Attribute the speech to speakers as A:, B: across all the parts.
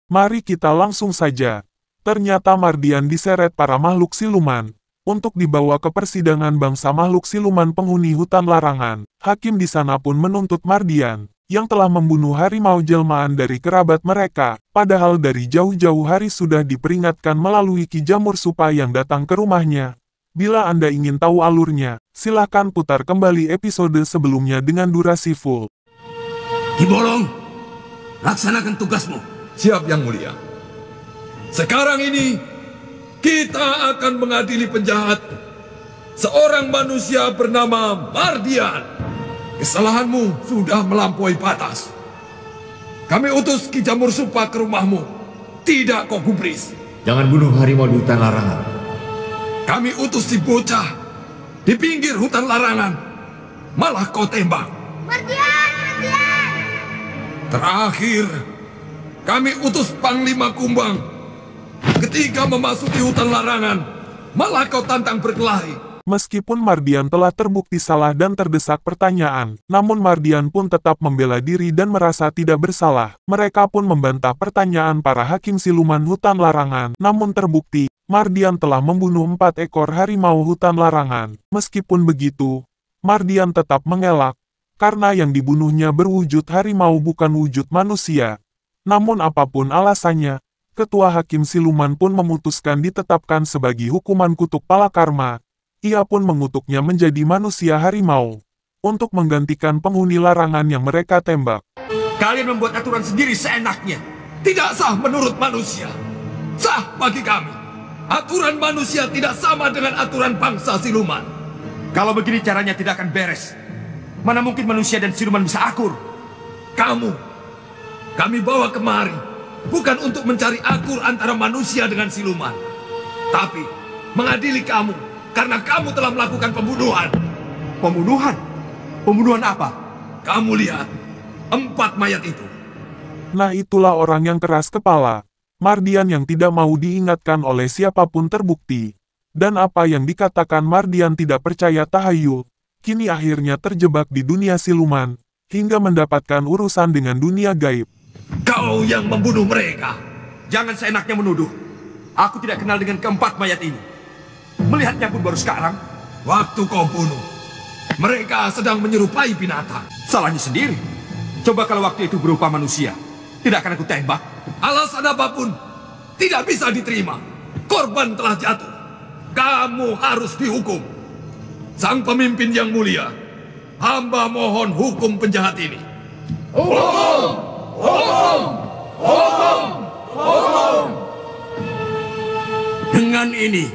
A: Mari kita langsung saja. Ternyata Mardian diseret para makhluk siluman untuk dibawa ke persidangan bangsa makhluk siluman penghuni hutan larangan. Hakim di sana pun menuntut Mardian yang telah membunuh harimau jelmaan dari kerabat mereka, padahal dari jauh-jauh hari sudah diperingatkan melalui Ki Jamur Supa yang datang ke rumahnya. Bila Anda ingin tahu alurnya, silahkan putar kembali episode sebelumnya dengan durasi full.
B: Ki Bolong, laksanakan tugasmu.
C: Siap, Yang Mulia. Sekarang ini, kita akan mengadili penjahat, seorang manusia bernama Mardian. Kesalahanmu sudah melampaui batas. Kami utus Ki Jamur Supa ke rumahmu. Tidak kau gubris.
B: Jangan bunuh harimau di hutan larangan.
C: Kami utus si bocah di pinggir hutan larangan. Malah kau tembak.
D: Mardian!
C: Terakhir, kami utus Panglima Kumbang. Ketika memasuki hutan larangan, malah kau tantang berkelahi.
A: Meskipun Mardian telah terbukti salah dan terdesak pertanyaan, namun Mardian pun tetap membela diri dan merasa tidak bersalah. Mereka pun membantah pertanyaan para hakim siluman hutan larangan. Namun terbukti, Mardian telah membunuh 4 ekor harimau hutan larangan. Meskipun begitu, Mardian tetap mengelak, karena yang dibunuhnya berwujud harimau bukan wujud manusia. Namun apapun alasannya, Ketua Hakim Siluman pun memutuskan ditetapkan sebagai hukuman kutuk palakarma. Ia pun mengutuknya menjadi manusia harimau, untuk menggantikan penghuni larangan yang mereka tembak.
C: Kalian membuat aturan sendiri seenaknya. Tidak sah menurut manusia. Sah bagi kami. Aturan manusia tidak sama dengan aturan bangsa siluman.
B: Kalau begini caranya tidak akan beres. Mana mungkin manusia dan siluman bisa akur?
C: Kami bawa kemari, bukan untuk mencari akur antara manusia dengan siluman, tapi mengadili kamu, karena kamu telah melakukan pembunuhan.
B: Pembunuhan? Pembunuhan apa?
C: Kamu lihat, 4 mayat itu.
A: Nah itulah orang yang keras kepala. Mardian yang tidak mau diingatkan oleh siapapun terbukti. Dan apa yang dikatakan Mardian tidak percaya tahayul, kini akhirnya terjebak di dunia siluman, hingga mendapatkan urusan dengan dunia gaib.
C: Kau yang membunuh mereka.
B: Jangan seenaknya menuduh. Aku tidak kenal dengan ke-4 mayat ini. Melihatnya pun baru sekarang.
C: Waktu kau bunuh, mereka sedang menyerupai binatang.
B: Salahnya sendiri. Coba kalau waktu itu berupa manusia, tidak akan aku tembak.
C: Alasan apapun tidak bisa diterima. Korban telah jatuh. Kamu harus dihukum. Sang pemimpin yang mulia, hamba mohon hukum penjahat ini.
B: Hukum! Hukum! Hukum! Hukum! Dengan ini,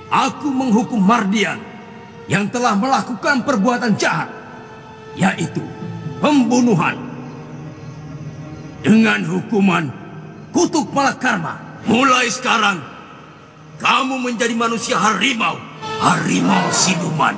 B: aku menghukum Mardian yang telah melakukan perbuatan jahat, yaitu pembunuhan. Dengan hukuman kutuk palakarma. Mulai sekarang, kamu menjadi manusia harimau. Harimau siluman.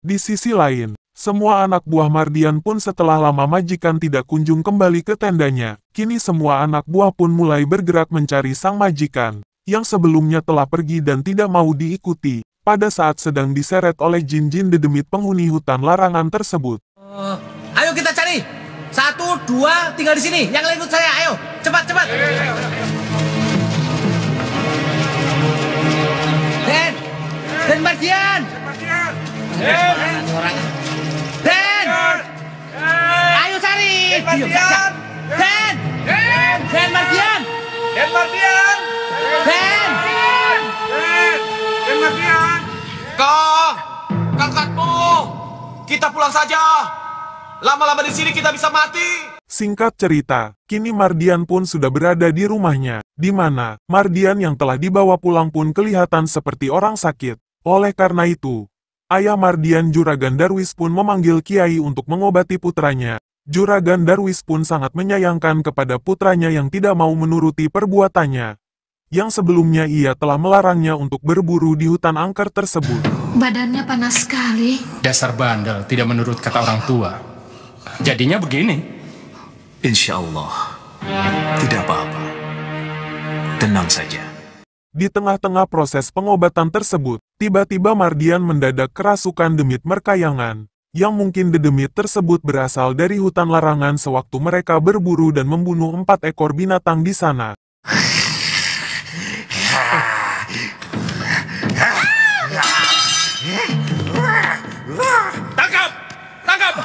A: Di sisi lain, semua anak buah Mardian pun setelah lama majikan tidak kunjung kembali ke tendanya, kini semua anak buah pun mulai bergerak mencari sang majikan, yang sebelumnya telah pergi dan tidak mau diikuti, pada saat sedang diseret oleh jin-jin dedemit penghuni hutan larangan tersebut.
E: Ayo kita cari. 1, 2, tinggal di sini. Yang lain ikut saya, ayo. Cepat, cepat. Den Mardian. Den. Ayo cari. Diam saja. Den Mardian. Den Mardian.
F: Kakakmu. Kita pulang saja. Lama-lama di sini kita bisa mati.
A: Singkat cerita, kini Mardian pun sudah berada di rumahnya, di mana Mardian yang telah dibawa pulang pun kelihatan seperti orang sakit. Oleh karena itu, ayah Mardian Juragan Darwis pun memanggil Kiai untuk mengobati putranya. Juragan Darwis pun sangat menyayangkan kepada putranya yang tidak mau menuruti perbuatannya, yang sebelumnya ia telah melarangnya untuk berburu di hutan angker tersebut.
D: Badannya panas sekali.
G: Dasar bandel, tidak menurut kata orang tua. Jadinya begini.
H: Insya Allah, tidak apa-apa. Tenang saja.
A: Di tengah-tengah proses pengobatan tersebut, tiba-tiba Mardian mendadak kerasukan demit merkayangan, yang mungkin dedemit tersebut berasal dari hutan larangan sewaktu mereka berburu dan membunuh 4 ekor binatang di sana.
B: Tangkap! Tangkap!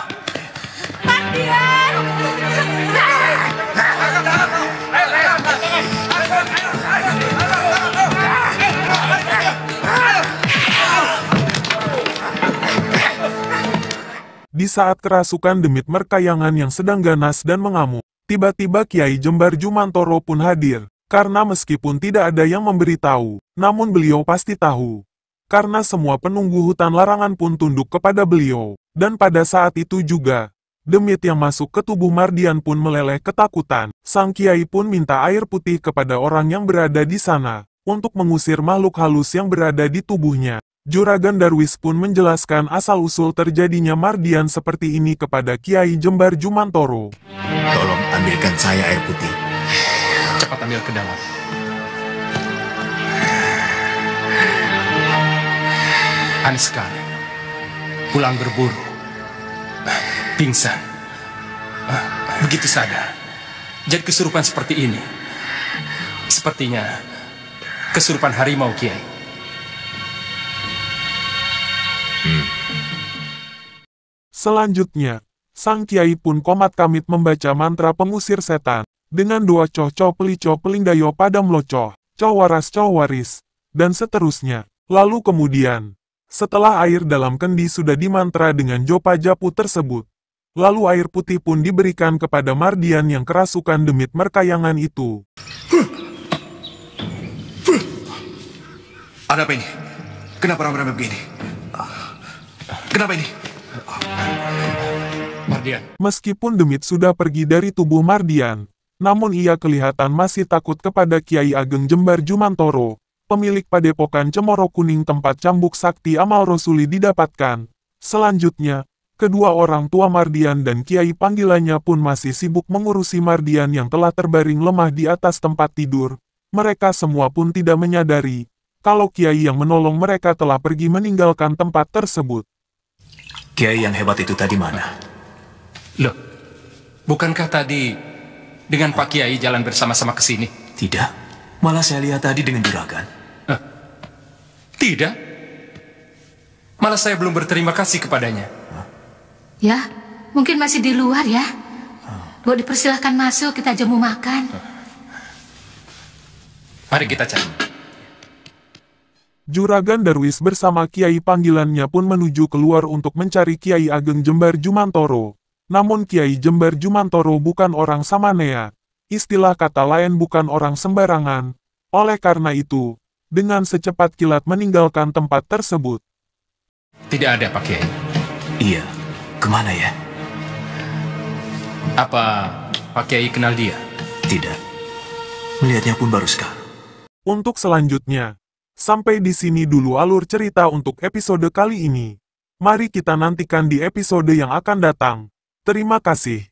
A: Di saat kerasukan demit Merkayangan yang sedang ganas dan mengamuk, tiba-tiba Kiai Jembar Jumantoro pun hadir. Karena meskipun tidak ada yang memberitahu, namun beliau pasti tahu. Karena semua penunggu hutan larangan pun tunduk kepada beliau. Dan pada saat itu juga, demit yang masuk ke tubuh Mardian pun meleleh ketakutan. Sang Kiai pun minta air putih kepada orang yang berada di sana, untuk mengusir makhluk halus yang berada di tubuhnya. Juragan Darwis pun menjelaskan asal-usul terjadinya Mardian seperti ini kepada Kiai Jembar Jumantoro.
H: Tolong ambilkan saya air putih.
G: Cepat ambil ke dalam. Aneh sekali. Pulang berburu. Pingsan. Begitu sadar. Jadi kesurupan seperti ini. Sepertinya kesurupan harimau, Kiai.
A: Selanjutnya, sang Kiai pun komat kamit membaca mantra pengusir setan, dengan doa coh pelico pelingdayo padam locoh, coh waris, dan seterusnya. Lalu kemudian, setelah air dalam kendi sudah dimantra dengan jopa japu tersebut, lalu air putih pun diberikan kepada Mardian yang kerasukan demit Merkayangan itu.
B: Ada apa ini? Kenapa ramai-ramai begini? Kenapa ini?
G: Mardian.
A: Meskipun demit sudah pergi dari tubuh Mardian, namun ia kelihatan masih takut kepada Kiai Ageng Jembar Jumantoro, pemilik padepokan Cemoro Kuning tempat cambuk sakti Amal Rasuli didapatkan. Selanjutnya, kedua orang tua Mardian dan Kiai panggilannya pun masih sibuk mengurusi Mardian yang telah terbaring lemah di atas tempat tidur. Mereka semua pun tidak menyadari, kalau Kiai yang menolong mereka telah pergi meninggalkan tempat tersebut.
H: Kiai yang hebat itu tadi mana?
G: Loh, bukankah tadi dengan Pak Kiai jalan bersama-sama ke sini?
H: Tidak. Malah saya lihat tadi dengan juragan.
G: Tidak. Malah saya belum berterima kasih kepadanya.
D: Ya, mungkin masih di luar ya. Bu, dipersilahkan masuk, kita jamu makan.
G: Mari kita cari.
A: Juragan Darwis bersama Kiai panggilannya pun menuju keluar untuk mencari Kiai Ageng Jembar Jumantoro. Namun Kiai Jembar Jumantoro bukan orang Samanea. Istilah kata lain bukan orang sembarangan. Oleh karena itu, dengan secepat kilat meninggalkan tempat tersebut.
G: Tidak ada Pak Kiai.
H: Iya, kemana ya?
G: Apa Pak Kiai kenal dia?
H: Tidak. Melihatnya pun baru sekarang.
A: Untuk selanjutnya, sampai di sini dulu alur cerita untuk episode kali ini. Mari kita nantikan di episode yang akan datang. Terima kasih.